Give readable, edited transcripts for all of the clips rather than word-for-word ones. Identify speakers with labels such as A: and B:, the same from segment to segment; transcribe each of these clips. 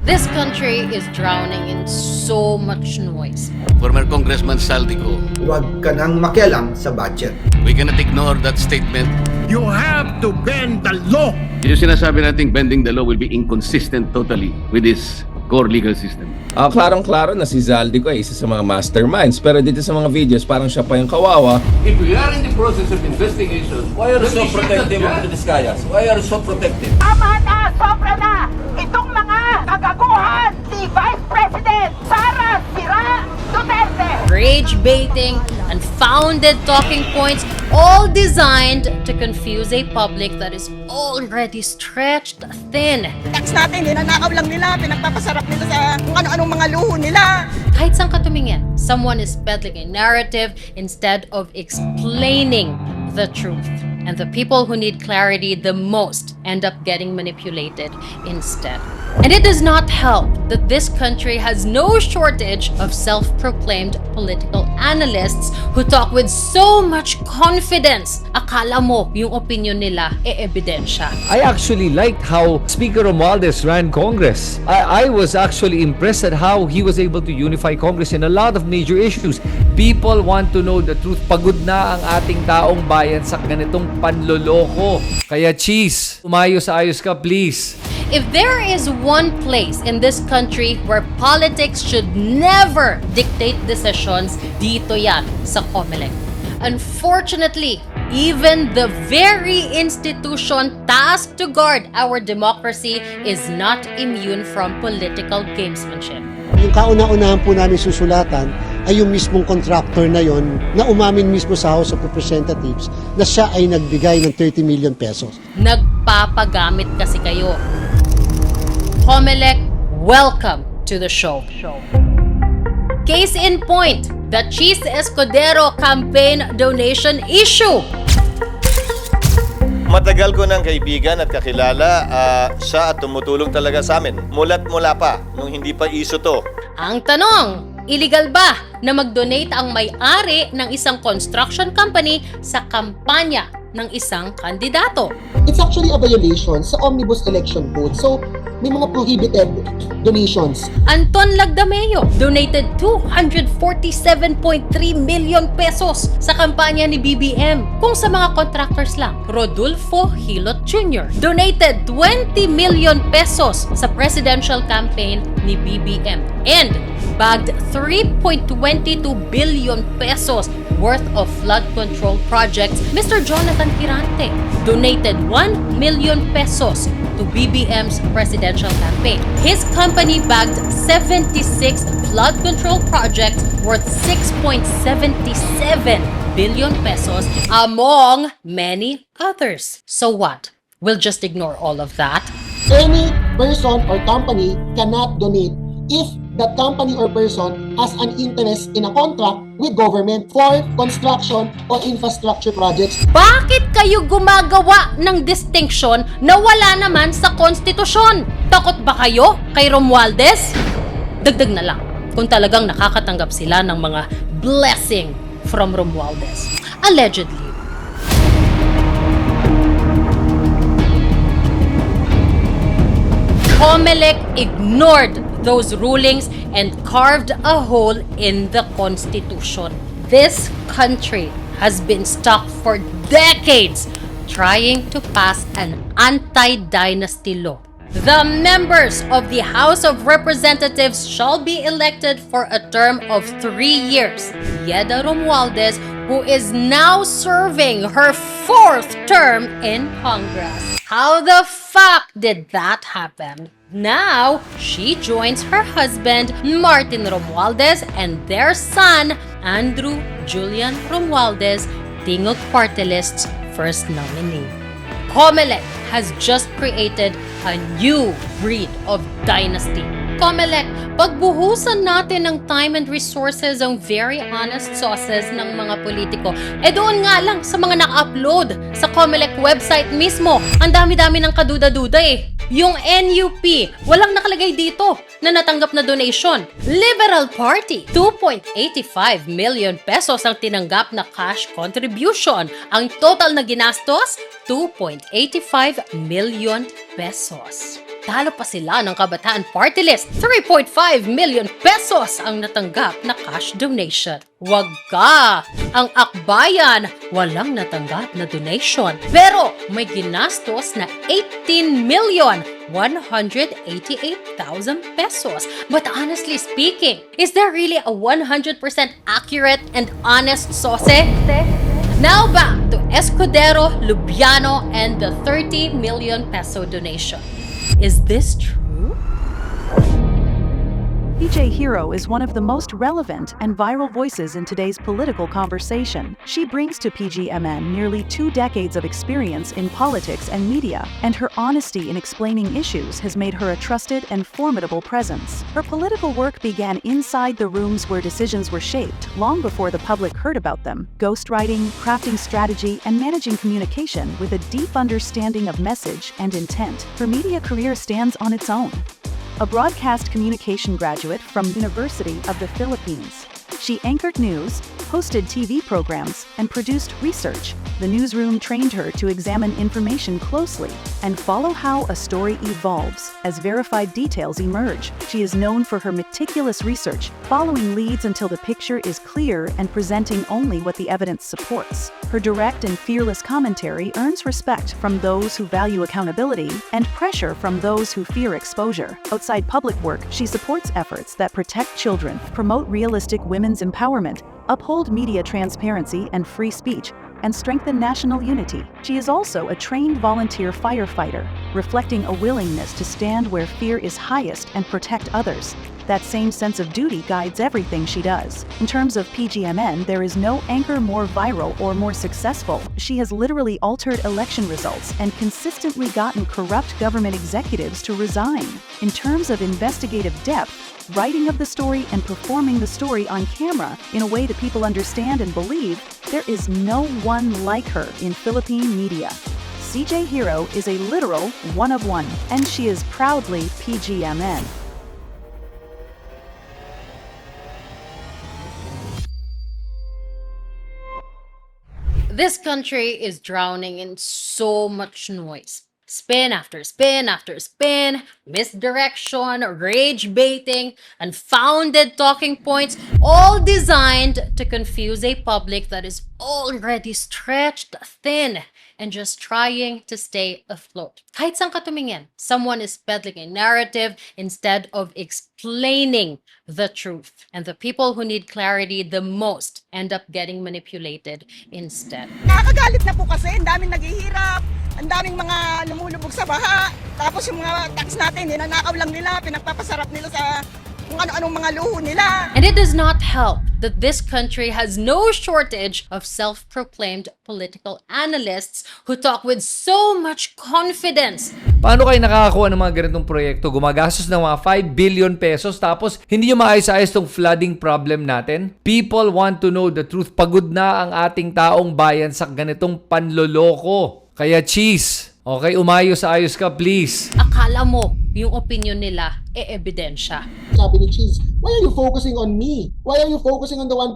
A: This country is drowning in so much noise.
B: Former Congressman Saldico,
C: Huwag ka nang makialam sa budget.
B: we cannot ignore that statement.
D: You have to bend the law.
B: Yung sinasabi natin bending the law will be inconsistent totally with this core legal system.
E: Klarong-klaro na si Zaldico ay isa sa mga masterminds. Pero dito sa mga videos, parang siya pa yung kawawa.
B: If we are in the process of investigation,
F: Why are you so protective of the Discayas? Why are you so protective?
G: Tama na! Sobra na! Itong mga kagaguhan si Vice President Sara Sira Duterte!
A: Rage baiting, unfounded talking points, all designed to confuse a public that is already stretched thin.
G: Tax natin, ninanakaw lang nila, pinagpapasarap nila sa kung ano-anong mga luho nila.
A: Kahit saan ka tumingin, someone is peddling a narrative instead of explaining the truth. And the people who need clarity the most end up getting manipulated instead. And it does not help that this country has no shortage of self-proclaimed political analysts who talk with so much confidence. Akala mo yung opinion nila ebidensya.
H: I actually liked how Speaker Romualdez ran Congress. I was actually impressed at how he was able to unify Congress in a lot of major issues. People want to know the truth. Pagod na ang ating taong bayan sa ganitong panloloko. Kaya Chiz, umayos-ayos ka please.
A: If there is one place in this country where politics should never dictate decisions, dito yan sa Comelec. Unfortunately, even the very institution tasked to guard our democracy is not immune from political gamesmanship.
I: Yung kauna-unahan po namin susulatan ay yung mismong contractor na yon na umamin mismo sa House of Representatives na siya ay nagbigay ng 30 million pesos.
A: Nagpapagamit kasi kayo. Comelec, welcome to the show. Case in point, the Chiz Escudero campaign donation issue.
J: Matagal ko ng kaibigan at kakilala siya at tumutulong talaga sa amin. Mula't mula pa, nung hindi pa iso to.
A: Ang tanong, illegal ba na mag-donate ang may-ari ng isang construction company sa kampanya ng isang kandidato?
I: It's actually a violation sa Omnibus Election Code. So, may mga prohibited donations.
A: Anton Lagdameo donated 247.3 million pesos sa kampanya ni BBM. Kung sa mga contractors lang, Rodolfo Hilot Jr. donated 20 million pesos sa presidential campaign ni BBM and bagged 3.22 billion pesos worth of flood control projects. Mr. Jonathan Kirante donated 1 million pesos to BBM's presidential campaign. His company bagged 76 flood control projects worth 6.77 billion pesos among many others. So what? We'll just ignore all of that?
I: Any person or company cannot donate if that company or person has an interest in a contract with government for construction or infrastructure projects.
A: Bakit kayo gumagawa ng distinction na wala naman sa konstitusyon? Takot ba kayo kay Romualdez? Dagdag na lang kung talagang nakakatanggap sila ng mga blessing from Romualdez. Allegedly. Comelec ignored those rulings and carved a hole in the Constitution. This country has been stuck for decades trying to pass an anti-dynasty law. The members of the House of Representatives shall be elected for a term of 3 years. Yedda Romualdez, who is now serving her 4th term in Congress. How the fuck did that happen? Now, she joins her husband, Martin Romualdez, and their son, Andrew Julian Romualdez, Tingog Party List's first nominee. Comelec has just created a new breed of dynasty. Comelec, pagbuhusan natin ng time and resources ang very honest sources ng mga politiko. Doon nga lang sa mga naka-upload sa Comelec website mismo. Ang dami-dami ng kaduda-duda eh. Yung NUP, walang nakalagay dito na natanggap na donation. Liberal Party, 2.85 million pesos ang tinanggap na cash contribution. Ang total na ginastos, 2.85 million pesos. talo pa sila ng Kabataan Party List. 3.5 million pesos ang natanggap na cash donation. Wag ka! Ang akbayan, walang natanggap na donation. Pero may ginastos na 18,188,000 pesos. But honestly speaking, is there really a 100% accurate and honest SOCE? Now back to Escudero, Lubiano, and the 30 million peso donation. Is this true?
K: PJ Hirro is one of the most relevant and viral voices in today's political conversation. She brings to PGMN nearly 2 decades of experience in politics and media, and her honesty in explaining issues has made her a trusted and formidable presence. Her political work began inside the rooms where decisions were shaped, long before the public heard about them, ghostwriting, crafting strategy, and managing communication with a deep understanding of message and intent. Her media career stands on its own. A broadcast communication graduate from University of the Philippines, she anchored news, hosted TV programs, and produced research. The newsroom trained her to examine information closely and follow how a story evolves as verified details emerge. She is known for her meticulous research, following leads until the picture is clear and presenting only what the evidence supports. Her direct and fearless commentary earns respect from those who value accountability and pressure from those who fear exposure. Outside public work, she supports efforts that protect children, promote realistic women's empowerment, uphold media transparency and free speech, and strengthen national unity. She is also a trained volunteer firefighter, reflecting a willingness to stand where fear is highest and protect others. That same sense of duty guides everything she does. In terms of PGMN, there is no anchor more viral or more successful. She has literally altered election results and consistently gotten corrupt government executives to resign. In terms of investigative depth, writing of the story and performing the story on camera in a way that people understand and believe, there is no one like her in Philippine media. CJ Hirro is a literal one of one, and she is proudly PGMN.
A: This country is drowning in so much noise. Spin after spin after spin, misdirection, rage baiting, unfounded talking points, all designed to confuse a public that is already stretched thin and just trying to stay afloat. Kahit saan ka tumingin, someone is peddling a narrative instead of explaining the truth. And the people who need clarity the most end up getting manipulated instead.
G: Nakakagalit na po kasi, ang daming naghihirap, ang daming mga lumulubog sa baha, tapos yung mga tax natin, ninanakaw lang nila, pinagpapasarap nila sa kung ano-anong mga luho nila.
A: And it does not help that this country has no shortage of self-proclaimed political analysts who talk with so much confidence.
H: Paano kayo nakakakuha ng mga ganitong proyekto? Gumagastos ng mga 5 billion pesos tapos hindi nyo maayos-ayos tong flooding problem natin? People want to know the truth. Pagod na ang ating taong bayan sa ganitong panloloko. Kaya Chiz, okay, umayos-ayos ka please.
A: Akala mo, yung opinion nila, ebidensya.
I: Sabi ni Chiz, why are you focusing on me? Why are you focusing on the 1%?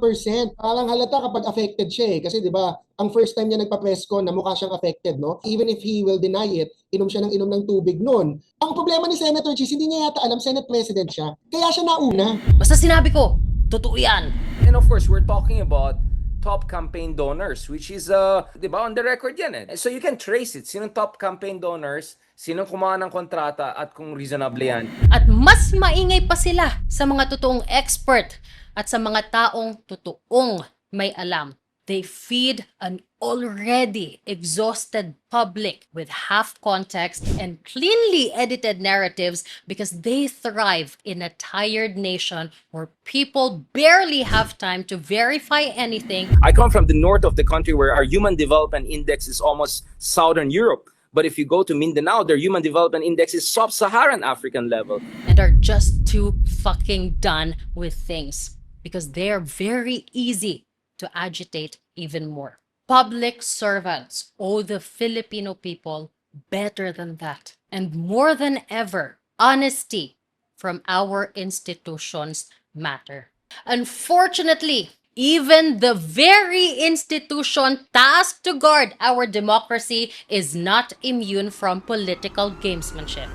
I: Parang halata kapag affected siya eh. Kasi di ba, ang first time niya nagpa-press con na mukha siyang affected, no? Even if he will deny it, inom siya ng tubig noon. Ang problema ni Senator Chiz, hindi niya yata alam Senate President siya. Kaya siya nauna.
A: Basta sinabi ko, totoo yan.
L: And of course, we're talking about top campaign donors, which is, di ba, on the record yan eh. So you can trace it. Sinong top campaign donors, sinong kumuha ng kontrata, at kung reasonable yan.
A: At mas maingay pa sila sa mga totoong expert at sa mga taong totoong may alam. They feed an already exhausted public with half context and cleanly edited narratives because they thrive in a tired nation where people barely have time to verify anything.
L: I come from the north of the country where our human development index is almost Southern Europe. But if you go to Mindanao, their human development index is sub-Saharan African level.
A: And are just too fucking done with things because they are very easy to agitate even more. Public servants owe the Filipino people better than that. And more than ever, honesty from our institutions matter. Unfortunately, even the very institution tasked to guard our democracy is not immune from political gamesmanship.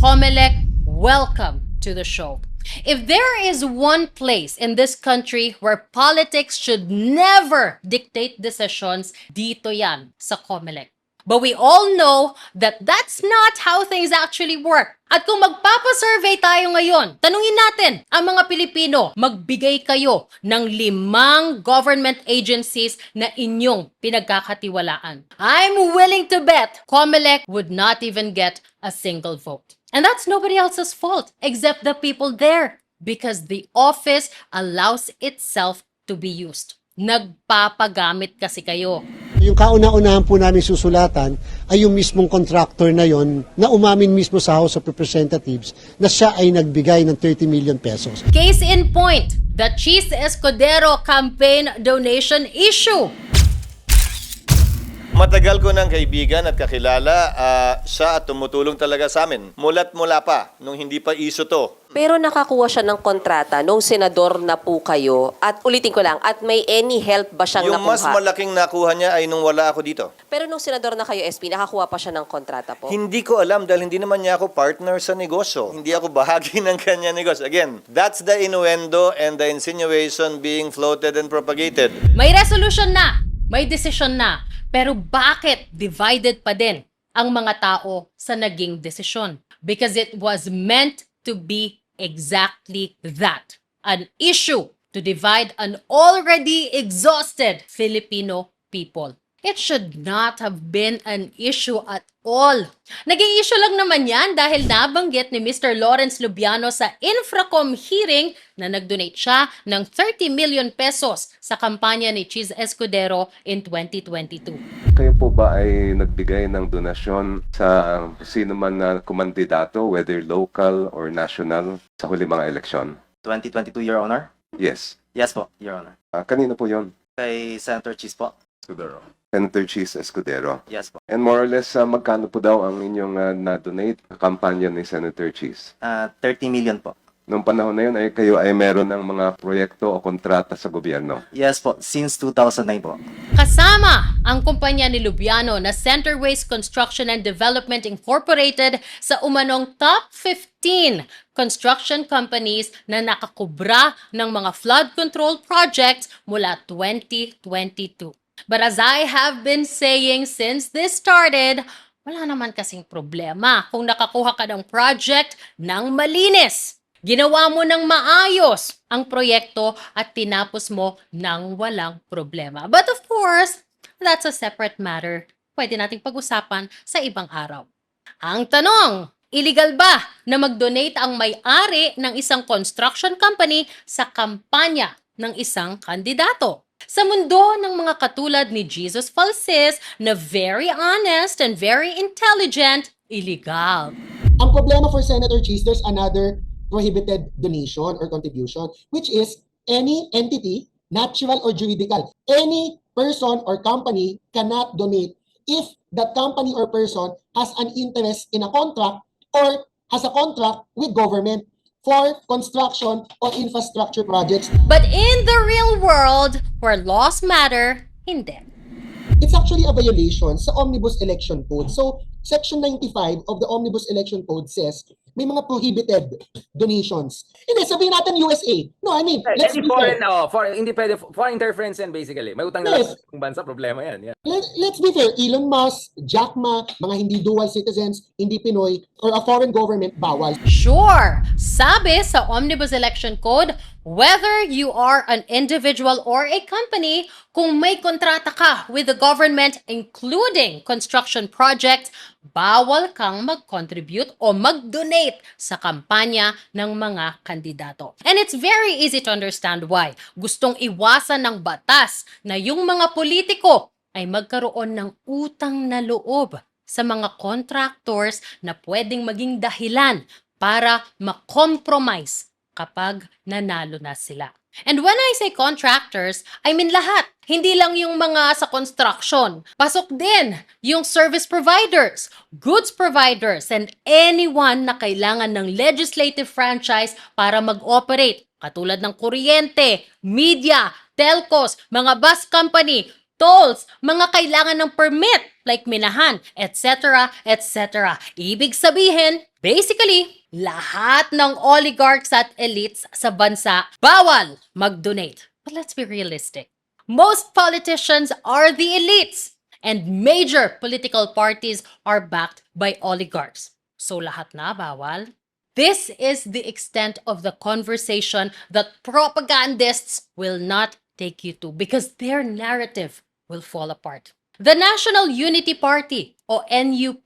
A: Comelec, welcome to the show. If there is one place in this country where politics should never dictate decisions, dito yan sa Comelec. But we all know that that's not how things actually work. At kung magpapasurvey tayo ngayon, tanungin natin ang mga Pilipino, magbigay kayo ng 5 government agencies na inyong pinagkakatiwalaan. I'm willing to bet Comelec would not even get a single vote. And that's nobody else's fault except the people there because the office allows itself to be used. Nagpapagamit kasi kayo.
M: Yung kauna-unahan po namin susulatan ay yung mismong contractor na yon na umamin mismo sa House of Representatives na siya ay nagbigay ng 30 million pesos.
A: Case in point, the Chiz Escudero campaign donation issue.
J: Matagal ko ng kaibigan at kakilala, siya at tumutulong talaga sa amin. Mula't mula pa, nung hindi pa iso to.
N: Pero nakakuha siya ng kontrata nung senador na po kayo. At ulitin ko lang, at may any help ba siyang
J: Yung
N: nakuha?
J: mas malaking nakuha niya ay nung wala ako dito.
N: Pero nung senador na kayo, SP, nakakuha pa siya ng kontrata po?
J: Hindi ko alam dahil hindi naman niya ako partner sa negosyo. Hindi ako bahagi ng kanya negosyo. Again, that's the innuendo and the insinuation being floated and propagated.
A: May resolution na, may decision na, pero bakit divided pa din ang mga tao sa naging desisyon? Because it was meant to be exactly that. An issue to divide an already exhausted Filipino people. It should not have been an issue at all. Naging issue lang naman yan dahil nabanggit ni Mr. Lawrence Lubiano sa Infracom hearing na nag-donate siya ng 30 million pesos sa kampanya ni Chiz Escudero in 2022.
O: Kayo po ba ay nagbigay ng donasyon sa sino man na kumandidato, whether local or national, sa huli mga eleksyon?
P: 2022, Your Honor?
O: Yes.
P: Yes po, Your Honor.
O: Kanino po yon?
P: Kay Senator Chiz po.
O: Escudero. Senator Chiz Escudero.
P: Yes po.
O: And more or less, magkano po daw ang inyong na-donate sa kampanya ni Senator Chiz?
P: 30 million po.
O: Noong panahon na yun, ay kayo ay meron ng mga proyekto o kontrata sa gobyerno?
P: Yes po, since 2009 po.
A: Kasama ang kumpanya ni Lubiano na Centerways Construction and Development Incorporated sa umanong top 15 construction companies na nakakubra ng mga flood control projects mula 2022. But as I have been saying since this started, wala naman kasing problema kung nakakuha ka ng project ng malinis. Ginawa mo ng maayos ang proyekto at tinapos mo ng walang problema. But of course, that's a separate matter. Pwede nating pag-usapan sa ibang araw. Ang tanong, illegal ba na mag-donate ang may-ari ng isang construction company sa kampanya ng isang kandidato? Sa mundo ng mga katulad ni Jesus Falsis na very honest and very intelligent, illegal.
I: Ang problema for Senator Chiz, there's another prohibited donation or contribution, which is any entity, natural or juridical, any person or company cannot donate if that company or person has an interest in a contract or has a contract with government for construction or infrastructure projects.
A: But in the real world, where laws matter, hindi.
I: It's actually a violation sa Omnibus Election Code. So, Section 95 of the Omnibus Election Code says may mga prohibited donations. Hindi, sabihin natin USA. No, I mean, let's be fair.
L: Hindi pwede, foreign interference yan basically. May utang na lang ng bansa, problema yan. Yeah.
I: Let's be fair. Elon Musk, Jack Ma, mga hindi dual citizens, hindi Pinoy, or a foreign government, bawal.
A: Sure! Sabi sa Omnibus Election Code, whether you are an individual or a company, kung may kontrata ka with the government, including construction projects, bawal kang mag-contribute o mag-donate sa kampanya ng mga kandidato. And it's very easy to understand why. Gustong iwasan ng batas na yung mga politiko ay magkaroon ng utang na loob sa mga contractors na pwedeng maging dahilan para ma-compromise kapag nanalo na sila. And when I say contractors, I mean lahat. Hindi lang yung mga sa construction. Pasok din yung service providers, goods providers, and anyone na kailangan ng legislative franchise para mag-operate. Katulad ng kuryente, media, telcos, mga bus company, tolls, mga kailangan ng permit like minahan, etc., etc. Ibig sabihin, Basically, lahat ng oligarchs at elites sa bansa bawal mag-donate. But let's be realistic. Most politicians are the elites, and major political parties are backed by oligarchs. So lahat na bawal? This is the extent of the conversation that propagandists will not take you to because their narrative will fall apart. The National Unity Party o NUP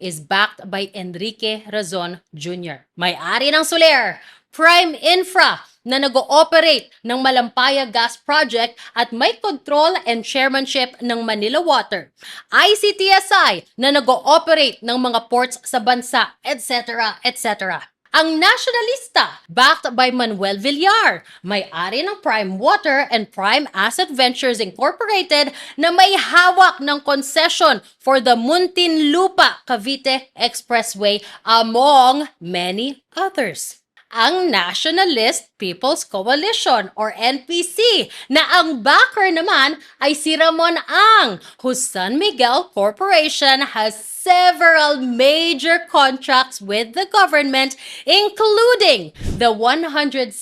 A: is backed by Enrique Razon Jr. May-ari ng Soler, Prime Infra na nag-ooperate ng Malampaya Gas Project at may control and chairmanship ng Manila Water, ICTSI na nag-ooperate ng mga ports sa bansa, etc. etc. Ang Nationalista, backed by Manuel Villar, may-ari ng Prime Water and Prime Asset Ventures Incorporated na may hawak ng concession for the Muntinlupa-Cavite Expressway among many others. Ang Nationalist People's Coalition or NPC na ang backer naman ay si Ramon Ang, whose San Miguel Corporation has several major contracts with the government, including the 170.6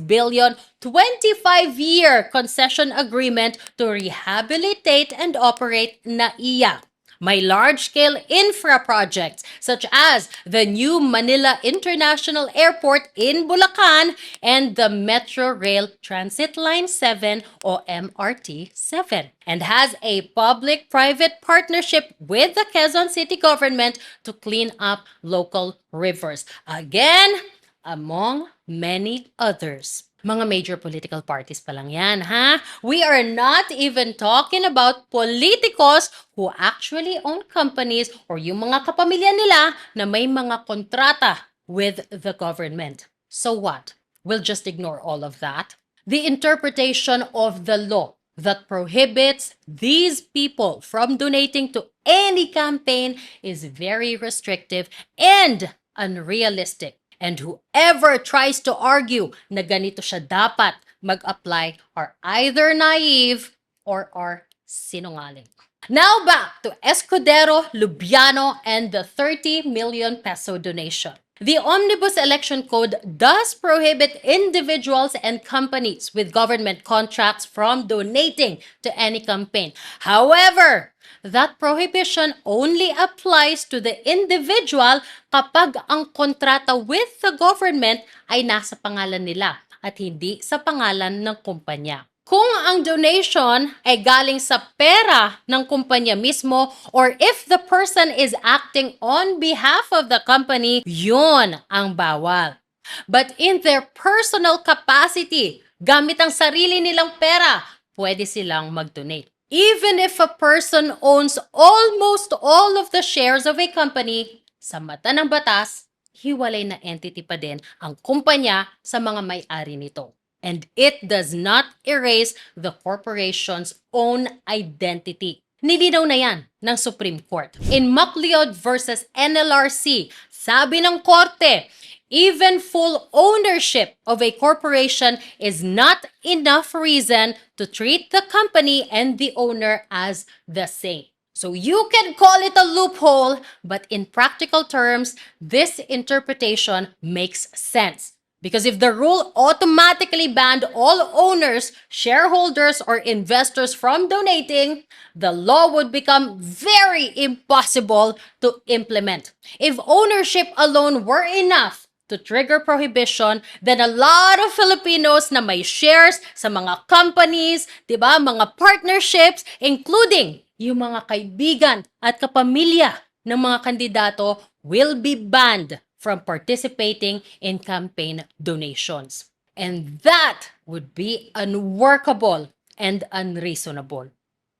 A: billion 25-year concession agreement to rehabilitate and operate NAIA. May large-scale infra projects such as the new Manila International Airport in Bulacan and the Metro Rail Transit Line 7 o MRT 7, and has a public-private partnership with the Quezon City government to clean up local rivers. Again, among many others. Mga major political parties pa lang yan, ha? We are not even talking about politicos who actually own companies or yung mga kapamilya nila na may mga kontrata with the government. So what? We'll just ignore all of that. The interpretation of the law that prohibits these people from donating to any campaign is very restrictive and unrealistic. And whoever tries to argue na ganito siya dapat mag-apply are either naive or are sinungaling. Now back to Escudero, Lubiano, and the 30 million peso donation. The Omnibus Election Code does prohibit individuals and companies with government contracts from donating to any campaign. However, that prohibition only applies to the individual kapag ang kontrata with the government ay nasa pangalan nila at hindi sa pangalan ng kumpanya. Kung ang donation ay galing sa pera ng kumpanya mismo or if the person is acting on behalf of the company, yun ang bawal. But in their personal capacity, gamit ang sarili nilang pera, pwede silang mag-donate. Even if a person owns almost all of the shares of a company, sa mata ng batas, hiwalay na entity pa din ang kumpanya sa mga may-ari nito. And it does not erase the corporation's own identity. Nilinaw na yan ng Supreme Court. In Macleod versus NLRC, sabi ng korte, even full ownership of a corporation is not enough reason to treat the company and the owner as the same. So you can call it a loophole, but in practical terms, this interpretation makes sense. Because if the rule automatically banned all owners, shareholders, or investors from donating, the law would become very impossible to implement. If ownership alone were enough to trigger prohibition, then a lot of Filipinos na may shares sa mga companies, diba, mga partnerships, including yung mga kaibigan at kapamilya ng mga kandidato will be banned from participating in campaign donations. And that would be unworkable and unreasonable.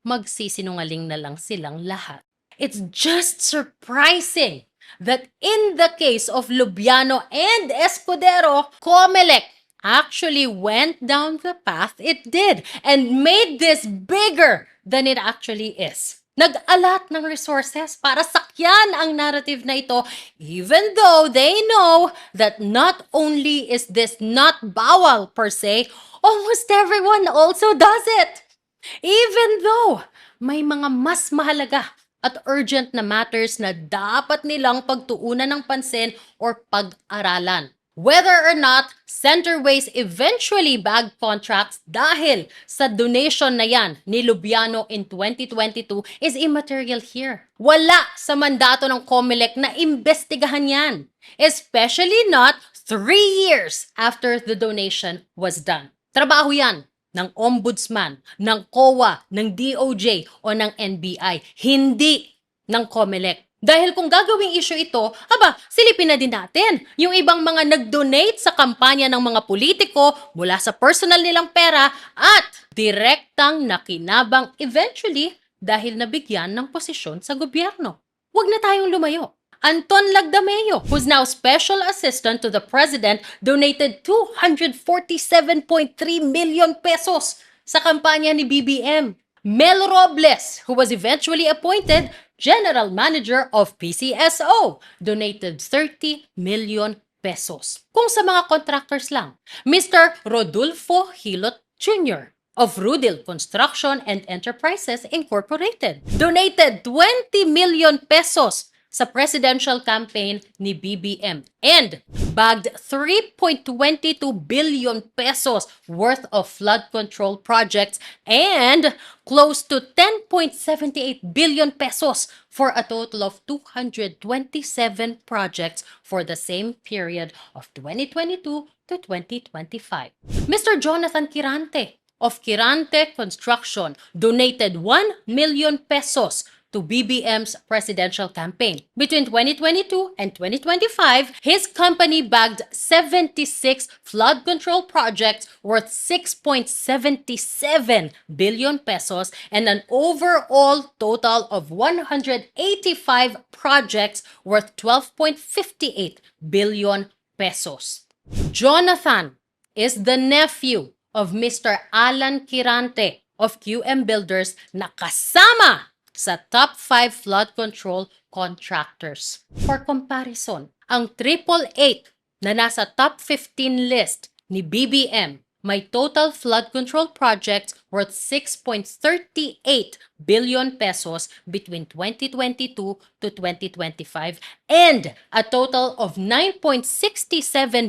A: Magsisinungaling na lang silang lahat. It's just surprising that in the case of Lubiano and Escudero, Comelec actually went down the path it did and made this bigger than it actually is. Nag-alat ng resources para sakyan ang narrative na ito, even though they know that not only is this not bawal per se, almost everyone also does it. Even though may mga mas mahalaga at urgent na matters na dapat nilang pagtuunan ng pansin or pag-aralan. Whether or not Centerways eventually bagged contracts dahil sa donation na yan ni Lubiano in 2022 is immaterial here. Wala sa mandato ng Comelec na imbestigahan yan, especially not 3 years after the donation was done. Trabaho yan ng Ombudsman, ng COA, ng DOJ o ng NBI, hindi ng Comelec. Dahil kung gagawing issue ito, silipin na din natin yung ibang mga nag-donate sa kampanya ng mga politiko mula sa personal nilang pera at direktang nakinabang eventually dahil nabigyan ng posisyon sa gobyerno. Huwag na tayong lumayo. Anton Lagdameo, who's now Special Assistant to the President, donated 247.3 million pesos sa kampanya ni BBM. Mel Robles, who was eventually appointed General Manager of PCSO, donated 30 million pesos. Kung sa mga contractors lang, Mr. Rodolfo Hilot Jr. of Rudil Construction and Enterprises Incorporated donated 20 million pesos sa presidential campaign ni BBM and bagged 3.22 billion pesos worth of flood control projects and close to 10.78 billion pesos for a total of 227 projects for the same period of 2022 to 2025. Mr. Jonathan Kirante of Kirante Construction donated 1 million pesos to BBM's presidential campaign. Between 2022 and 2025, his company bagged 76 flood control projects worth 6.77 billion pesos and an overall total of 185 projects worth 12.58 billion pesos. Jonathan is the nephew of Mr. Alan Kirante of QM Builders na kasama sa top 5 flood control contractors. For comparison, ang 888 na nasa top 15 list ni BBM may total flood control projects worth 6.38 billion pesos between 2022 to 2025 and a total of 9.67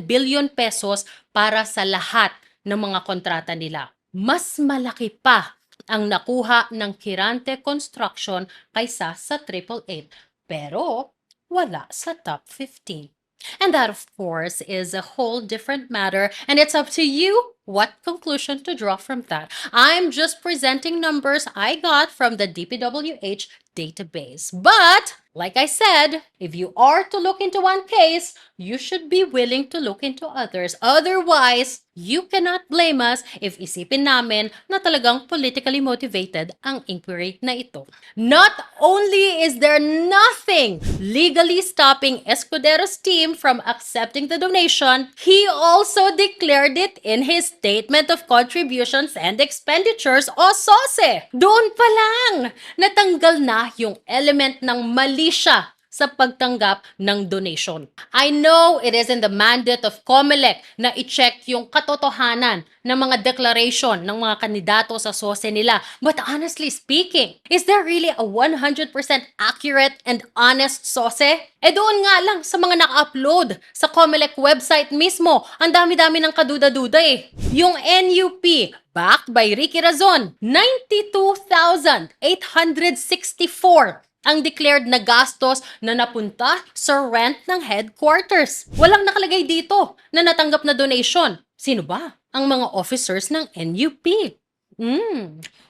A: billion pesos para sa lahat ng mga kontrata nila. Mas malaki pa ang nakuha ng Kirante Construction kaysa sa 888, pero wala sa top 15. And that, of course, is a whole different matter, and it's up to you what conclusion to draw from that. I'm just presenting numbers I got from the DPWH database. But, like I said, if you are to look into one case, you should be willing to look into others. Otherwise, you cannot blame us if isipin namin na talagang politically motivated ang inquiry na ito. Not only is there nothing legally stopping Escudero's team from accepting the donation, he also declared it in his Statement of Contributions and Expenditures o SOCE. Doon pa lang, natanggal na yung element ng mali siya sa pagtanggap ng donation. I know it is in the mandate of Comelec na i-check yung katotohanan ng mga declaration ng mga kandidato sa SOCE nila. But honestly speaking, is there really a 100% accurate and honest SOCE? Doon nga lang sa mga naka-upload sa Comelec website mismo, ang dami-dami ng kaduda-duda eh. Yung NUP, backed by Ricky Razon, 92,864 ang declared na gastos na napunta sa rent ng headquarters. Walang nakalagay dito na natanggap na donation. Sino ba ang mga officers ng NUP?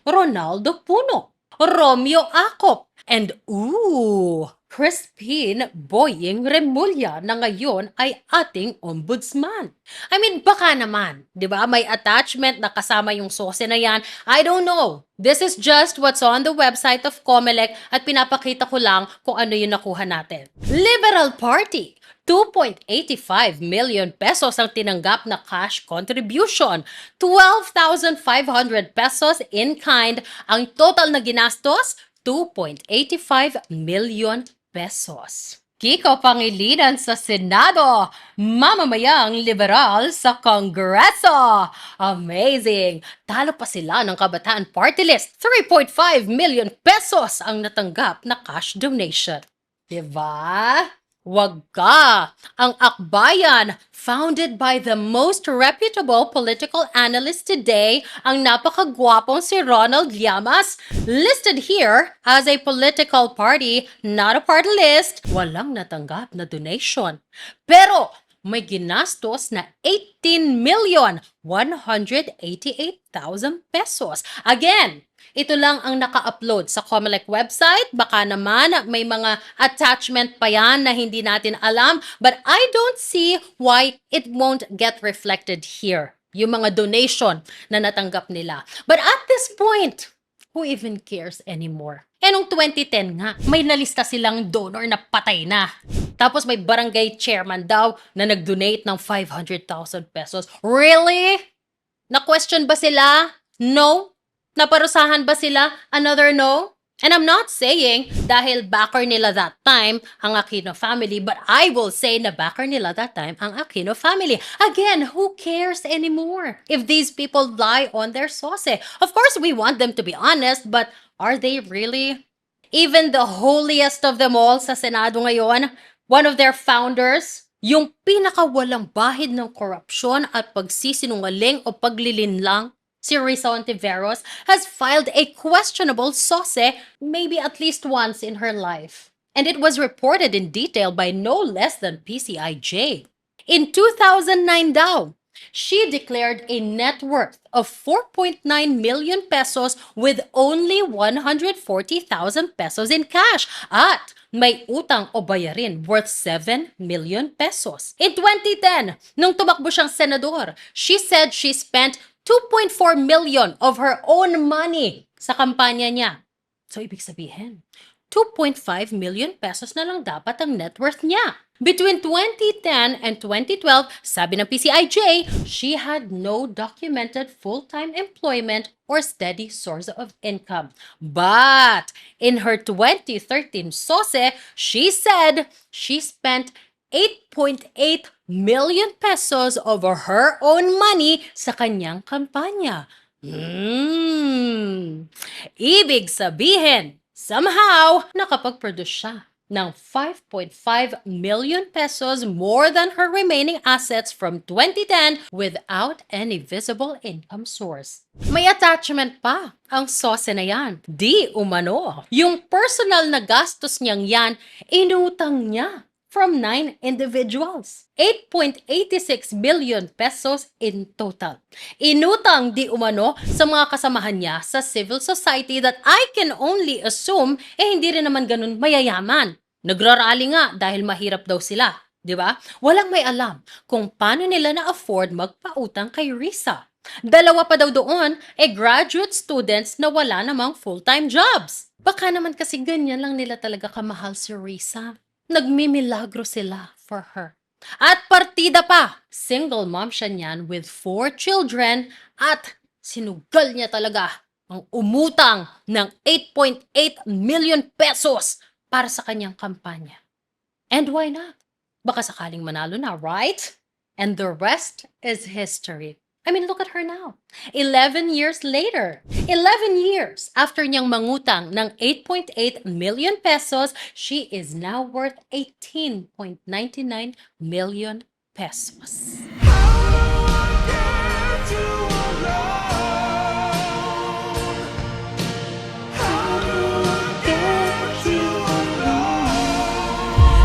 A: Ronaldo Puno, Romeo Acop, and Crispin Boying Remulla na ngayon ay ating ombudsman. I mean, baka naman, di ba? May attachment na kasama yung SOCE na yan. I don't know. This is just what's on the website of Comelec at pinapakita ko lang kung ano yung nakuha natin. Liberal Party, 2.85 million pesos ang tinanggap na cash contribution. 12,500 pesos in kind. Ang total na ginastos, 2.85 million pesos. Kiko Pangilinan sa Senado, mamamayang liberal sa Kongreso. Amazing! Talo pa sila ng Kabataan Party List. 3.5 million pesos ang natanggap na cash donation. Diba? Wag ka! Ang akbayan, founded by the most reputable political analyst today, ang napakagwapong si Ronald Llamas, listed here as a political party, not a party list, walang natanggap na donation. Pero may ginastos na 18,188,000 pesos. Again, ito lang ang naka-upload sa Comelec website. Baka naman may mga attachment pa yan na hindi natin alam. But I don't see why it won't get reflected here. Yung mga donation na natanggap nila. But at this point, who even cares anymore? Eh nung 2010 nga, may nalista silang donor na patay na. Tapos may barangay chairman daw na nag-donate ng 500,000 pesos. Really? Na-question ba sila? No? Naparusahan ba sila? Another no? And I'm not saying dahil backer nila that time ang Aquino family, but I will say na backer nila that time ang Aquino family. Again, who cares anymore if these people lie on their SOCE? Of course, we want them to be honest, but are they really? Even the holiest of them all sa Senado ngayon, one of their founders, yung pinakawalang bahid ng korupsyon at pagsisinungaling o paglilinlang, si Risa Ontiveros, has filed a questionable SOCE maybe at least once in her life. And it was reported in detail by no less than PCIJ. In 2009 daw, she declared a net worth of 4.9 million pesos with only 140,000 pesos in cash at may utang o bayarin worth 7 million pesos. In 2010, nung tumakbo siyang senador, she said she spent 2.4 million of her own money sa kampanya niya. So, ibig sabihin, 2.5 million pesos na lang dapat ang net worth niya. Between 2010 and 2012, sabi ng PCIJ, she had no documented full-time employment or steady source of income. But in her 2013 SOCE, she said she spent 8.8 million pesos over her own money sa kanyang kampanya. Ibig sabihin, somehow, nakapag-produce siya ng 5.5 million pesos more than her remaining assets from 2010 without any visible income source. May attachment pa ang SOCE na yan. Di umano. Yung personal na gastos niyang yan, inutang niya from 9 individuals. 8.86 million pesos in total. Inutang di umano sa mga kasamahan niya sa civil society that I can only assume hindi rin naman ganun mayayaman. Nagrarally nga dahil mahirap daw sila. Di ba? Walang may alam kung paano nila na-afford magpautang kay Risa. Dalawa pa daw doon, graduate students na wala namang full-time jobs. Baka naman kasi ganyan lang nila talaga kamahal si Risa. Nagmimilagro sila for her. At partida pa, single mom siya niyan with 4 children at sinugal niya talaga ang umutang ng 8.8 million pesos para sa kanyang kampanya. And why not? Baka sakaling manalo na, right? And the rest is history. I mean, look at her now. 11 years later, 11 years after niyang mangutang ng 8.8 million pesos, she is now worth 18.99 million pesos.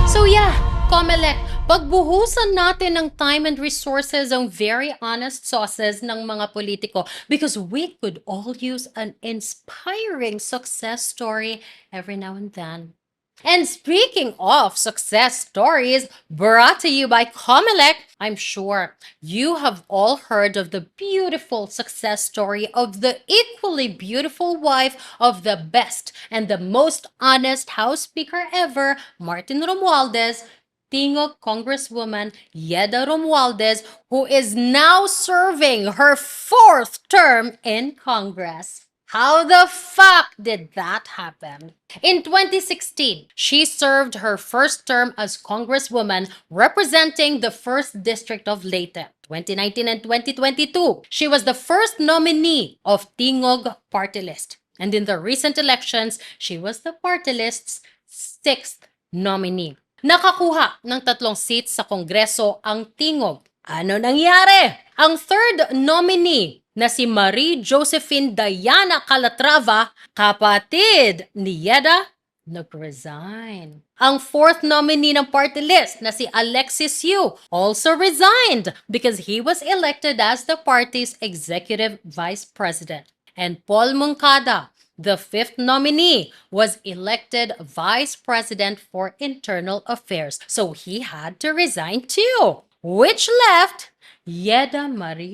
A: So yeah, Comelec, pagbuhusan natin ng time and resources ang very honest SOCEs ng mga politiko because we could all use an inspiring success story every now and then. And speaking of success stories brought to you by Comelec, I'm sure you have all heard of the beautiful success story of the equally beautiful wife of the best and the most honest House Speaker ever, Martin Romualdez, Tingog Congresswoman Yedda Romualdez, who is now serving her 4th term in Congress. How the fuck did that happen? In 2016, she served her first term as Congresswoman representing the 1st District of Leyte. 2019 and 2022, she was the first nominee of Tingog party list. And in the recent elections, she was the party list's 6th nominee. Nakakuha ng 3 seats sa Kongreso ang Tingog. Ano nangyari? Ang 3rd nominee na si Marie Josephine Diana Calatrava, kapatid ni Yedda, nag-resign. Ang 4th nominee ng party list na si Alexis Yu also resigned because he was elected as the party's executive vice president. And Paul Moncada, the 5th nominee, was elected vice president for internal affairs. So he had to resign too, which left Yedda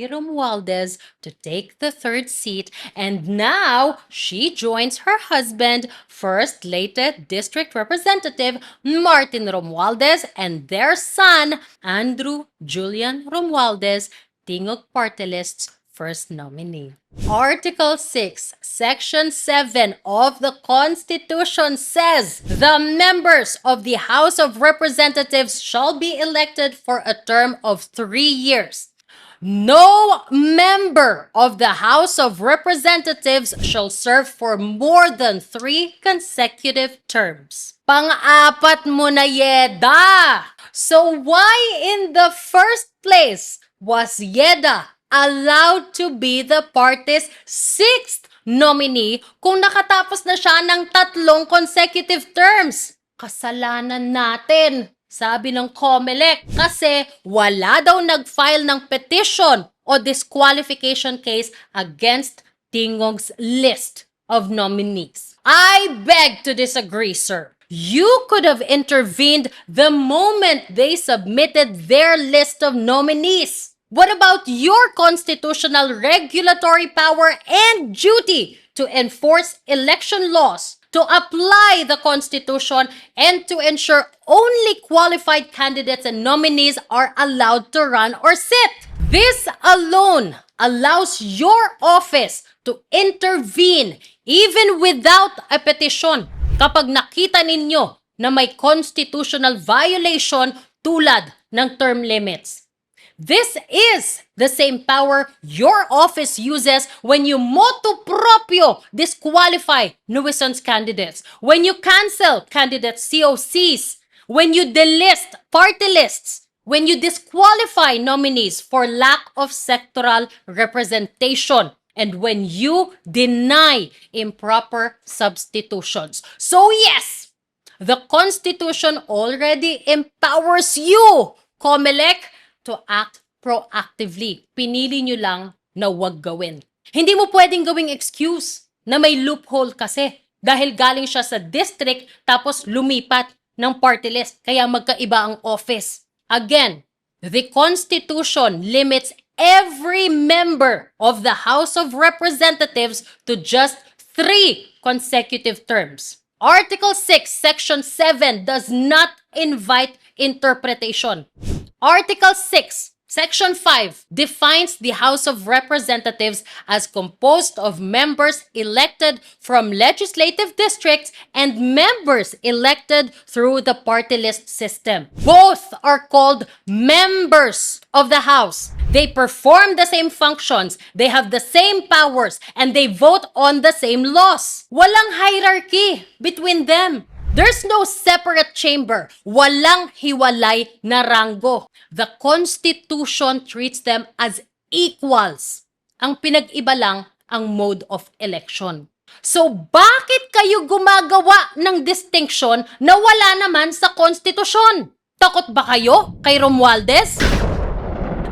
A: Romualdez to take the 3rd seat, and now she joins her husband, 1st Leyte District Representative Martin Romualdez, and their son, Andrew Julian Romualdez, Tingog Party List's 1st nominee. Article 6, Section 7 of the Constitution says the members of the House of Representatives shall be elected for a term of 3 years. No member of the House of Representatives shall serve for more than 3 consecutive terms. Pang-apat mo na, Yedda! So why in the first place was Yedda allowed to be the party's 6th nominee kung nakatapos na siya ng 3 consecutive terms? Kasalanan natin, sabi ng Comelec, kasi wala daw nag-file ng petition o disqualification case against Tingog's list of nominees. I beg to disagree, sir. You could have intervened the moment they submitted their list of nominees. What about your constitutional regulatory power and duty to enforce election laws, to apply the Constitution, and to ensure only qualified candidates and nominees are allowed to run or sit? This alone allows your office to intervene even without a petition kapag nakita ninyo na may constitutional violation tulad ng term limits. This is the same power your office uses when you motu proprio disqualify nuisance candidates, when you cancel candidate SOCs, when you delist party lists, when you disqualify nominees for lack of sectoral representation, and when you deny improper substitutions. So yes, the Constitution already empowers you, Comelec, to act proactively. Pinili nyo lang na wag gawin. Hindi mo pwedeng gawing excuse na may loophole kasi dahil galing siya sa district tapos lumipat ng party list kaya magkaiba ang office. Again, the Constitution limits every member of the House of Representatives to just 3 consecutive terms. Article 6, Section 7 does not invite interpretation. Article 6, Section 5 defines the House of Representatives as composed of members elected from legislative districts and members elected through the party list system. Both are called members of the House. They perform the same functions, they have the same powers, and they vote on the same laws. Walang hierarchy between them. There's no separate chamber. Walang hiwalay na ranggo. The Constitution treats them as equals. Ang pinag-iba lang ang mode of election. So bakit kayo gumagawa ng distinction na wala naman sa Constitution? Takot ba kayo kay Romualdez?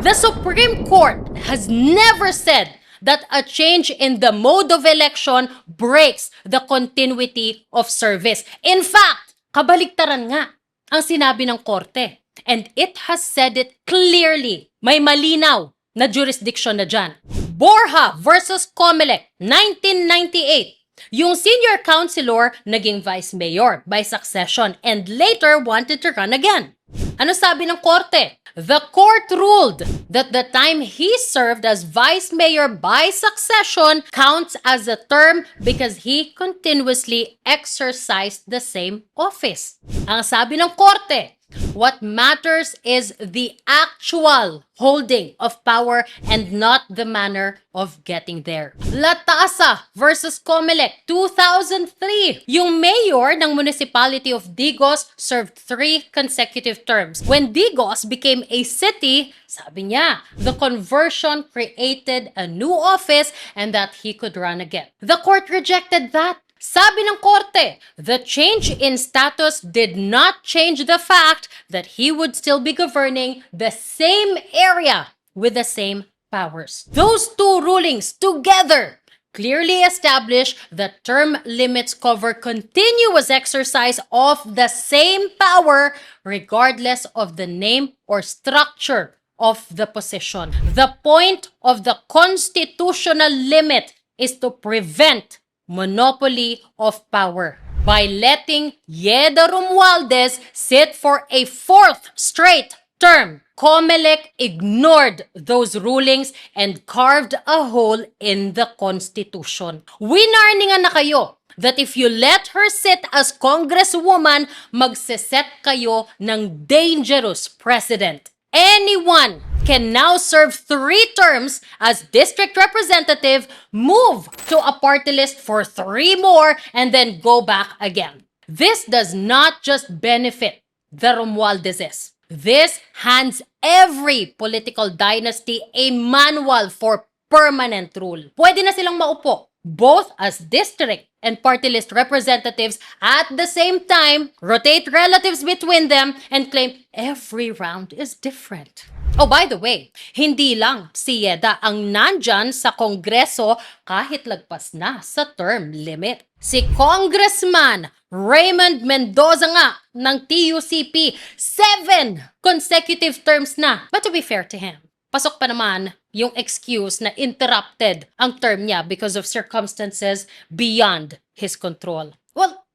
A: The Supreme Court has never said that a change in the mode of election breaks the continuity of service. In fact, kabaliktaran nga ang sinabi ng korte. And it has said it clearly. May malinaw na jurisdiction na dyan. Borja versus Comelec, 1998. Yung senior councilor naging vice mayor by succession and later wanted to run again. Ano sabi ng korte? The court ruled that the time he served as vice mayor by succession counts as a term because he continuously exercised the same office. Ang sabi ng korte, what matters is the actual holding of power and not the manner of getting there. Latasa versus Comelec, 2003. Yung mayor ng municipality of Digos served 3 consecutive terms. When Digos became a city, sabi niya, the conversion created a new office and that he could run again. The court rejected that. Sabi ng korte, the change in status did not change the fact that he would still be governing the same area with the same powers. Those two rulings together clearly establish that term limits cover continuous exercise of the same power regardless of the name or structure of the position. The point of the constitutional limit is to prevent monopoly of power. By letting Yedda Romualdez sit for a 4th straight term, Comelec ignored those rulings and carved a hole in the Constitution. Winarningan na kayo that if you let her sit as congresswoman, magseset kayo ng dangerous precedent. Anyone can now serve 3 terms as district representative, move to a party list for 3 more, and then go back again. This does not just benefit the Romualdezes. This hands every political dynasty a manual for permanent rule. Pwede na silang maupo, both as district and party list representatives at the same time, rotate relatives between them, and claim every round is different. Oh, by the way, hindi lang si Yedda ang nandyan sa Kongreso kahit lagpas na sa term limit. Si Congressman Raymond Mendoza nga ng TUCP, 7 consecutive terms na. But to be fair to him, pasok pa naman yung excuse na interrupted ang term niya because of circumstances beyond his control. Well,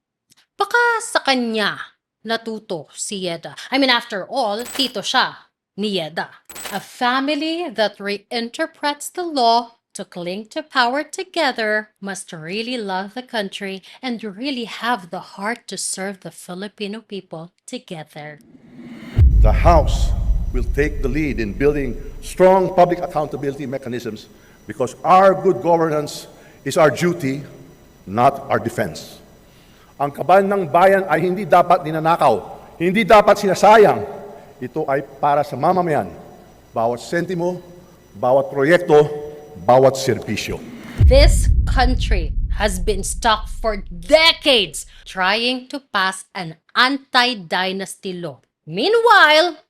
A: baka sa kanya natuto si Yedda. I mean, after all, tito siya ni Yedda. A family that reinterprets the law to cling to power together must really love the country and really have the heart to serve the Filipino people together.
Q: The House will take the lead in building strong public accountability mechanisms because our good governance is our duty, not our defense. Ang kaban ng bayan ay hindi dapat ninanakaw, hindi dapat sinasayang. Ito ay para sa mamamayan. Bawat sentimo, bawat proyekto, bawat serbisyo.
A: This country has been stuck for decades trying to pass an anti-dynasty law. Meanwhile,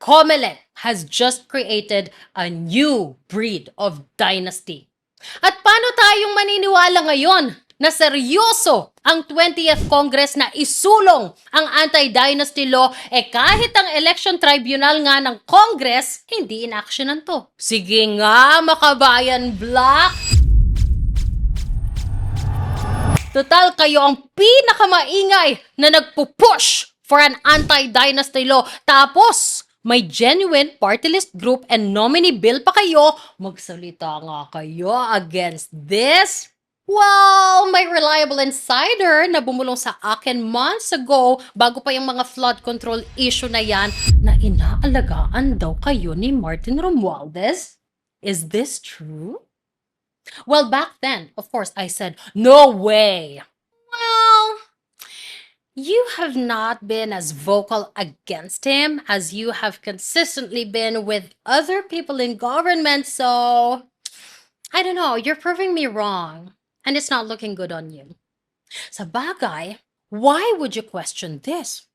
A: Comelec has just created a new breed of dynasty. At paano tayong maniniwala ngayon na seryoso ang 20th Congress na isulong ang anti-dynasty law kahit ang election tribunal nga ng Congress hindi inaksyonan to? Sige nga, Makabayan Black! Total, kayo ang pinakamaingay na nagpupush for an anti-dynasty law. Tapos, may genuine party list group and nominee bill pa kayo. Magsalita nga kayo against this? Well, may reliable insider na bumulong sa akin months ago bago pa yung mga flood control issue na yan na inaalagaan daw kayo ni Martin Romualdez. Is this true? Well, back then, of course, I said, no way. Well, you have not been as vocal against him as you have consistently been with other people in government, so I don't know, you're proving me wrong. And it's not looking good on you. Sa bagay, why would you question this?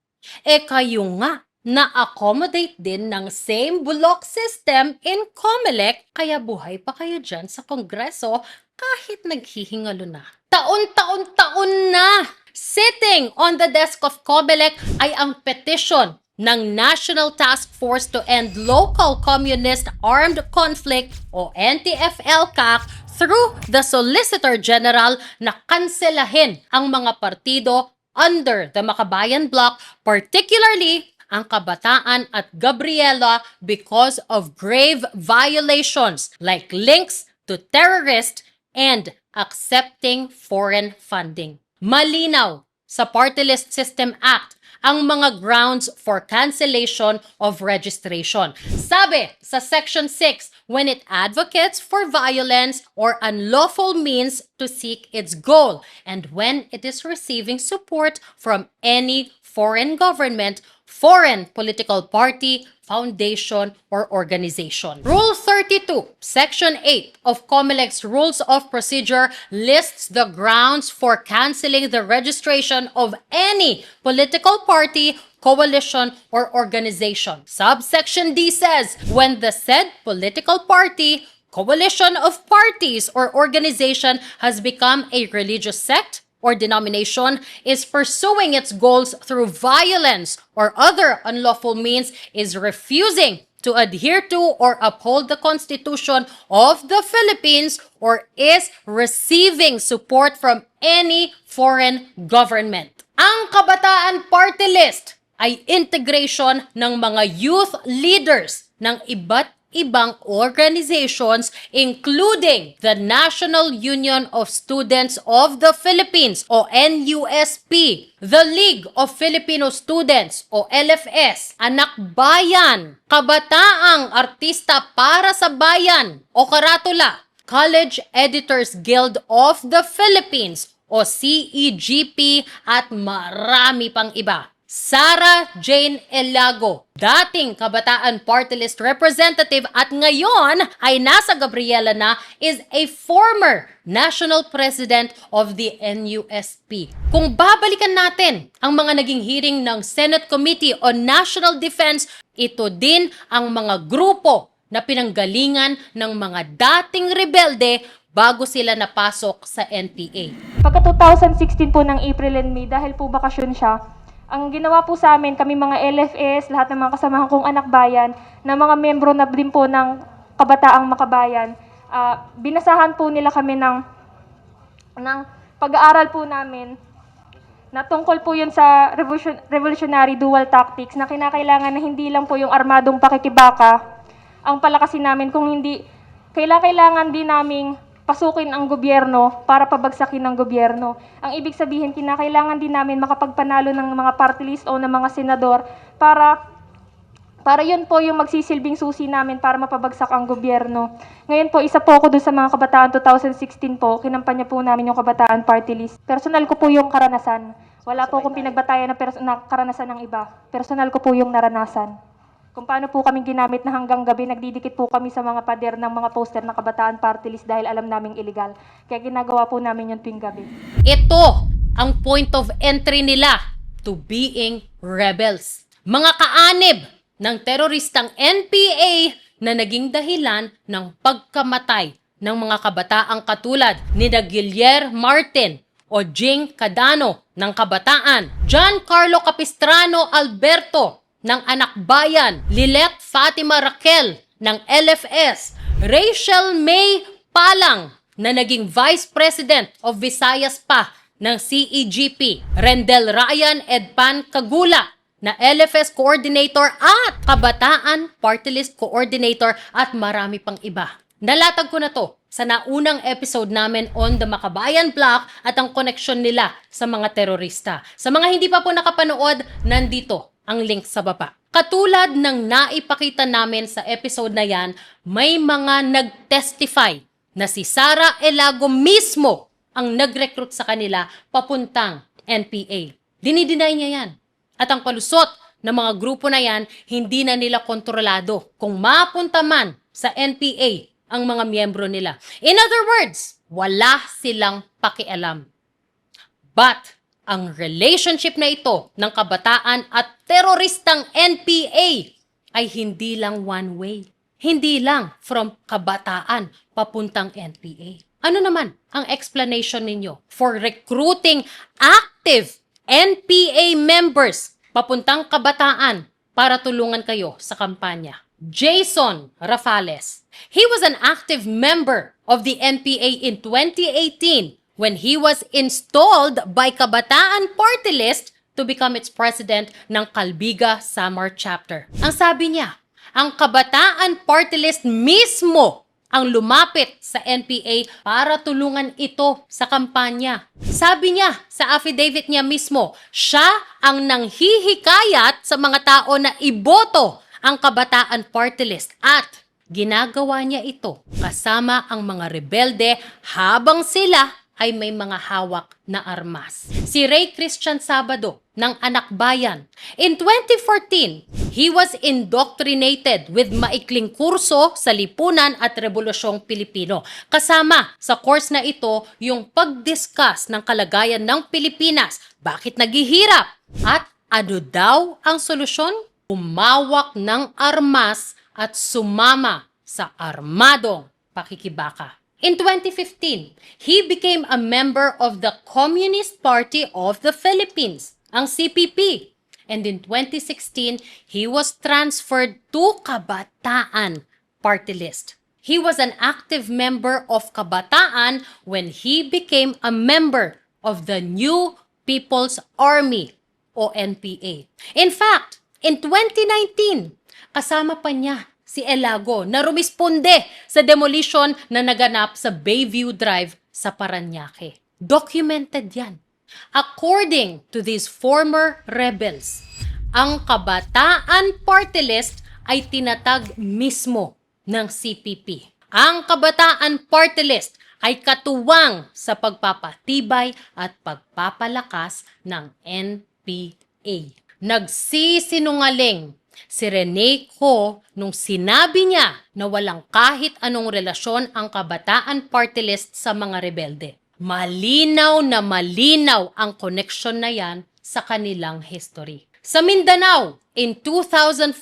A: Kayo nga, na-accommodate din ng same bulok system in Comelec, kaya buhay pa kayo dyan sa Kongreso kahit naghihingalo na. Taon-taon-taon na! Sitting on the desk of Comelec ay ang petition ng National Task Force to End Local Communist Armed Conflict o NTF-ELCAC through the Solicitor General na kanselahin ang mga partido under the Makabayan Bloc, particularly ang Kabataan at Gabriela because of grave violations like links to terrorists and accepting foreign funding. Malinaw sa Party List System Act ang mga grounds for cancellation of registration. Sabi sa Section 6, when it advocates for violence or unlawful means to seek its goal, and when it is receiving support from any foreign government, foreign political party, foundation, or organization. Rule 32, Section 8 of Comelec's Rules of Procedure lists the grounds for canceling the registration of any political party, coalition, or organization. Subsection D says, when the said political party, coalition of parties, or organization has become a religious sect, or denomination, is pursuing its goals through violence or other unlawful means, is refusing to adhere to or uphold the Constitution of the Philippines, or is receiving support from any foreign government. Ang Kabataan Party List ay integration ng mga youth leaders ng iba't ibang organizations, including the National Union of Students of the Philippines o NUSP, the League of Filipino Students o LFS, Anak Bayan, Kabataang Artista para sa Bayan o Karatula, College Editors Guild of the Philippines o CEGP at marami pang iba. Sara Jane Elago, dating Kabataan Party List representative at ngayon ay nasa Gabriela na, is a former National President of the NUSP. Kung babalikan natin ang mga naging hearing ng Senate Committee on National Defense, ito din ang mga grupo na pinanggalingan ng mga dating rebelde bago sila napasok sa NPA.
R: Pagka 2016 po ng April and May, dahil po bakasyon siya, ang ginawa po sa amin, kami mga LFS, lahat ng mga kasamahan kong anak bayan, na mga membro na din po ng Kabataang Makabayan, binasahan po nila kami ng pag-aaral po namin na tungkol po yun sa revolutionary dual tactics na kinakailangan na hindi lang po yung armadong pakikibaka ang palakasin namin, kung hindi, kailangan din naming pasukin ang gobyerno para pabagsakin ng gobyerno. Ang ibig sabihin, kinakailangan din namin makapagpanalo ng mga party list o ng mga senador para yun po yung magsisilbing susi namin para mapabagsak ang gobyerno. Ngayon po, isa po ako dun sa mga kabataan 2016 po, kinampanya po namin yung Kabataan Party List. Personal ko po yung karanasan. Wala po akong pinagbatayan na karanasan ng iba. Personal ko po yung naranasan. Kung paano po kaming ginamit na hanggang gabi, nagdidikit po kami sa mga pader ng mga poster na Kabataan Party List dahil alam naming illegal. Kaya ginagawa po namin yung tuwing gabi.
A: Ito ang point of entry nila to being rebels. Mga kaanib ng teroristang NPA na naging dahilan ng pagkamatay ng mga kabataang katulad ni Guillermo Martin o Jing Cadano ng Kabataan, Giancarlo Capistrano Alberto ng Anak Bayan, Lilet Fatima Raquel ng LFS, Rachel May Palang na naging Vice President of Visayas pa ng CEGP, Rendel Ryan Edpan Kagula na LFS Coordinator at Kabataan Party List Coordinator at marami pang iba. Nalatag ko na to sa naunang episode namin on the Makabayan Block at ang koneksyon nila sa mga terorista. Sa mga hindi pa po nakapanood, nandito ang link sa baba. Katulad ng naipakita namin sa episode na yan, may mga nag-testify na si Sara Elago mismo ang nag-recruit sa kanila papuntang NPA. Dinideny niya yan. At ang palusot ng mga grupo na yan, hindi na nila kontrolado kung mapunta man sa NPA ang mga miyembro nila. In other words, wala silang pakialam. But ang relationship na ito ng kabataan at teroristang NPA ay hindi lang one way. Hindi lang from kabataan papuntang NPA. Ano naman ang explanation ninyo for recruiting active NPA members papuntang kabataan para tulungan kayo sa kampanya? Jason Rafales. He was an active member of the NPA in 2018 when he was installed by Kabataan Party List to become its president ng Kalbiga Samar Chapter. Ang sabi niya, ang Kabataan Party List mismo ang lumapit sa NPA para tulungan ito sa kampanya. Sabi niya sa affidavit niya mismo, siya ang nanghihikayat sa mga tao na iboto ang Kabataan Party List at ginagawa niya ito kasama ang mga rebelde habang sila ay may mga hawak na armas. Si Ray Christian Sabado ng Anak Bayan. In 2014, he was indoctrinated with maikling kurso sa lipunan at Rebolusyong Pilipino. Kasama sa course na ito yung pag-discuss ng kalagayan ng Pilipinas, bakit naghihirap, at ano daw ang solusyon? Umawak ng armas at sumama sa armadong pakikibaka. In 2015, he became a member of the Communist Party of the Philippines, ang CPP. And in 2016, he was transferred to Kabataan Party List. He was an active member of Kabataan when he became a member of the New People's Army o NPA. In fact, in 2019, kasama pa niya si Elago na rumisponde sa demolition na naganap sa Bayview Drive sa Parañaque. Documented yan. According to these former rebels, ang Kabataan Party List ay tinatag mismo ng CPP. Ang Kabataan Party List ay katuwang sa pagpapatibay at pagpapalakas ng NPA. Nagsisinungaling si Rene Ho nung sinabi niya na walang kahit anong relasyon ang Kabataan Party List sa mga rebelde. Malinaw na malinaw ang connection na yan sa kanilang history. Sa Mindanao, in 2004,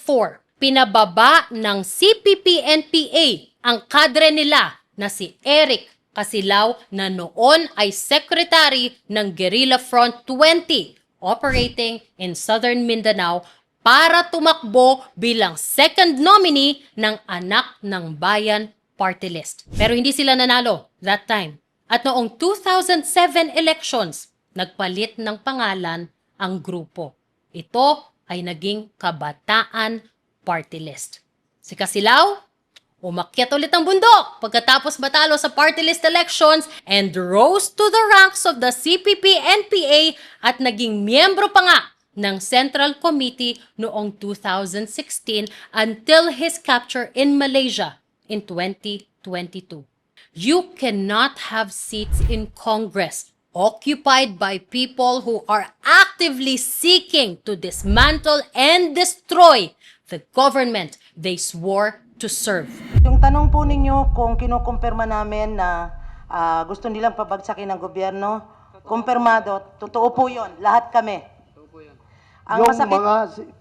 A: pinababa ng CPP-NPA ang kadre nila na si Eric Casilao na noon ay secretary ng Guerrilla Front 20 operating in Southern Mindanao para tumakbo bilang second nominee ng Anak ng Bayan Party List. Pero hindi sila nanalo that time. At noong 2007 elections, nagpalit ng pangalan ang grupo. Ito ay naging Kabataan Party List. Si Casilao, umakyat ulit ang bundok pagkatapos matalo sa party list elections and rose to the ranks of the CPP-NPA at naging miyembro pa nga ng Central Committee noong 2016 until his capture in Malaysia in 2022. You cannot have seats in Congress occupied by people who are actively seeking to dismantle and destroy the government they swore to serve.
S: Yung tanong po ninyo kung kinukumpirma namin na gusto nilang pabagsakin ng gobyerno, kumpirmado, totoo po yun, lahat kami. Ang
M: Yung
S: masakit,
M: mga,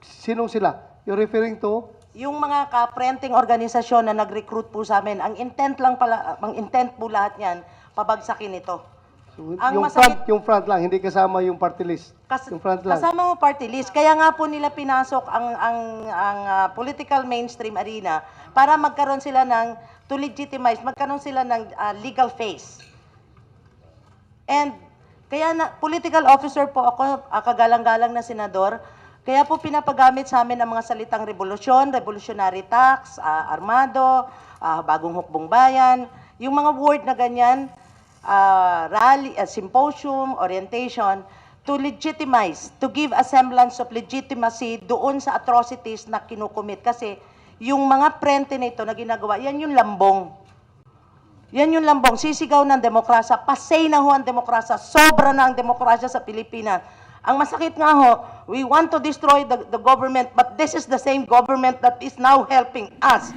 M: sinong sila? You're referring to?
S: yung mga ka-printing organisasyon na nag-recruit po sa amin, ang intent po lahat niyan, pabagsakin ito. Ang
M: Yung front lang, hindi kasama yung party list. Yung front lang.
S: Kasama mo party list. Kaya nga po nila pinasok ang political mainstream arena para magkaroon sila ng, to legitimize, magkaroon sila ng legal face. And kaya political officer po ako, kagalang-galang na senador, kaya po pinapagamit sa amin ang mga salitang revolusyon, revolutionary tax, armado, bagong hukbong bayan, yung mga word na ganyan, rally, symposium, orientation, to legitimize, to give a semblance of legitimacy doon sa atrocities na kinukumit. Kasi yung mga prente na ito na ginagawa, yan yung lambong. Yan yung lambong, sisigaw ng demokrasya, pasay na ho ang demokrasya, sobra na ang demokrasya sa Pilipinas. Ang masakit nga ho, we want to destroy the government, but this is the same government that is now helping us.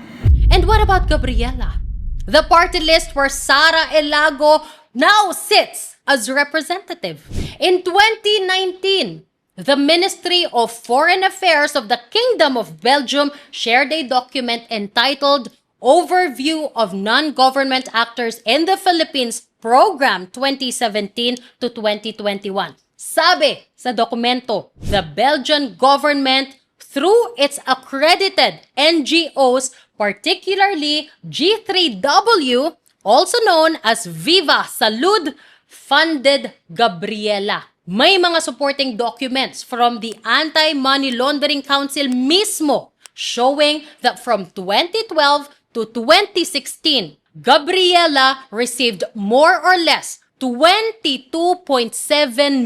A: And what about Gabriela? The party list where Sara Elago now sits as representative. In 2019, the Ministry of Foreign Affairs of the Kingdom of Belgium shared a document entitled Overview of Non-Government Actors in the Philippines Program 2017 to 2021. Sabi sa dokumento, the Belgian government, through its accredited NGOs, particularly G3W, also known as Viva Salud, funded Gabriela. May mga supporting documents from the Anti-Money Laundering Council mismo showing that from 2012 to 2016, Gabriela received more or less 22.7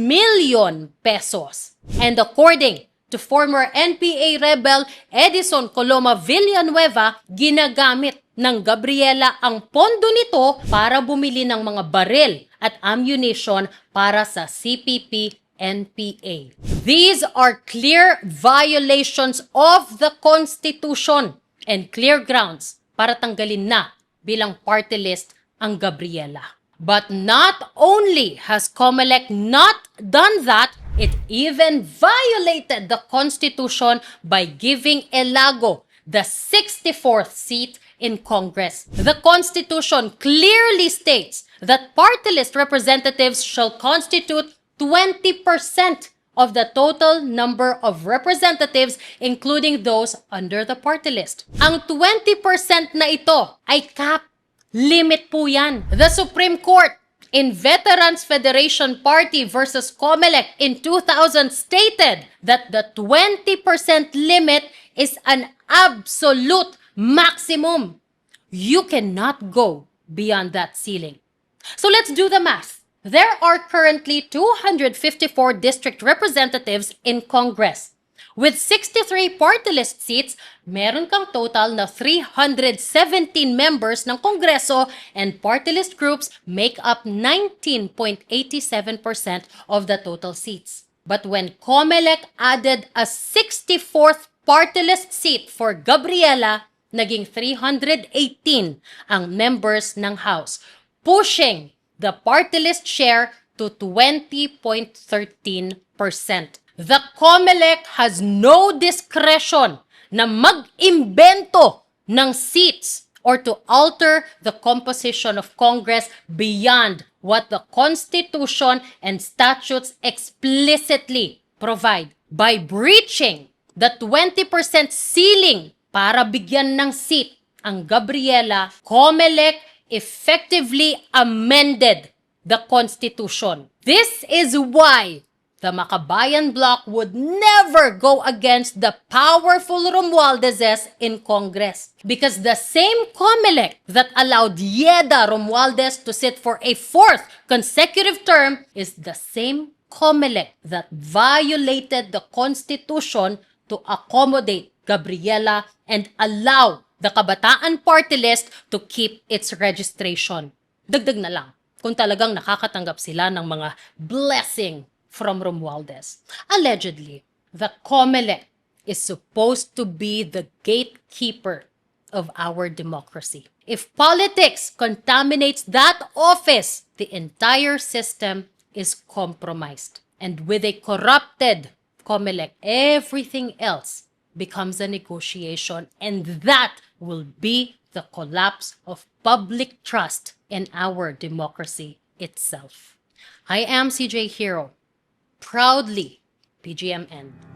A: million pesos. And according to former NPA rebel Edison Coloma Villanueva, ginagamit ng Gabriela ang pondo nito para bumili ng mga baril at ammunition para sa CPP-NPA. These are clear violations of the Constitution and clear grounds para tanggalin na bilang party list ang Gabriela. But not only has Comelec not done that, it even violated the Constitution by giving Elago the 64th seat in Congress. The Constitution clearly states that party list representatives shall constitute 20% of the total number of representatives, including those under the party list. Ang 20% na ito ay cap. Limit po yan. The Supreme Court in Veterans Federation Party versus Comelec in 2000 stated that the 20% limit is an absolute maximum. You cannot go beyond that ceiling. So let's do the math. There are currently 254 district representatives in Congress. With 63 party list seats, meron kang total na 317 members ng Kongreso, and party list groups make up 19.87% of the total seats. But when Comelec added a 64th party list seat for Gabriela, naging 318 ang members ng House, pushing the party list share to 20.13%. The Comelec has no discretion na mag-imbento ng seats or to alter the composition of Congress beyond what the Constitution and statutes explicitly provide. By breaching the 20% ceiling para bigyan ng seat ang Gabriela, Comelec effectively amended the Constitution. This is why the Makabayan Bloc would never go against the powerful Romualdezes in Congress. Because the same Comelec that allowed Yedda Romualdez to sit for a 4th consecutive term is the same Comelec that violated the Constitution to accommodate Gabriela and allow the Kabataan party list to keep its registration. Dagdag na lang kung talagang nakakatanggap sila ng mga blessing from Romualdez. Allegedly, the Comelec is supposed to be the gatekeeper of our democracy. If politics contaminates that office, the entire system is compromised. And with a corrupted Comelec, everything else becomes a negotiation, and that will be the collapse of public trust in our democracy itself. I am CJ Hirro, proudly PGMN.